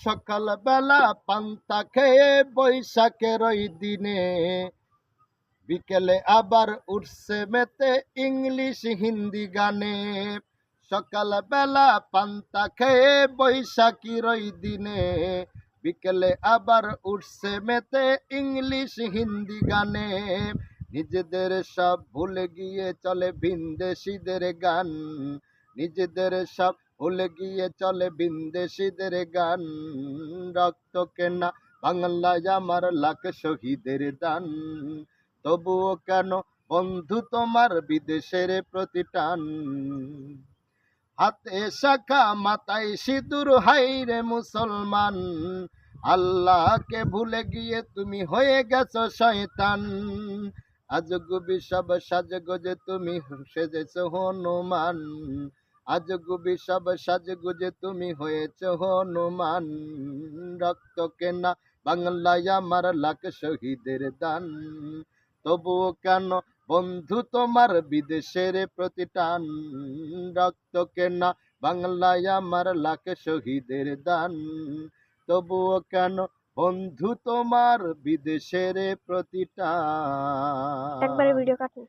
সকাল বেলা পান্তা খেয়ে বৈশাখের ওই দিনে বিকেলে আবার উঠছে মেতে ইংলিশ হিন্দি গানে। সকাল বেলা পান্তা খেয়ে বৈশাখীর ওই দিনে বিকেলে আবার উঠছে মেতে ইংলিশ হিন্দি গানে। নিজেদের সব ভুলে গিয়ে চলে ভিনদেশীদের গান, নিজেদের সব ভুলে গিয়ে চলে ভিনদেশীদের গান। রক্ত কেনা বাংলায় আমার লাখ শহীদের দান, তবুও কেন বন্ধু তোমার বিদেশের প্রতি টান। হাতে শাখা মাথায় সিঁদুর হাইরে মুসলমান, আল্লাহকে ভুলে গিয়ে তুমি হয়ে গেছো শয়তান। আজগুবি সব সাজগোজে তুমি সেজেছ হনুমান, আজগুবি সব সাজগোজে তুমি হয়েছ হনুমান। রক্ত কেনা বাংলায় আমার লাখ শহীদের দান, তবুও কেন বন্ধু তোমার বিদেশের প্রতি টান। রক্ত কেনা বাংলায় আমার লাখ শহীদের দান, তবুও কেন বন্ধু তোমার বিদেশের প্রতি টান। একবারে ভিডিও কাটুন।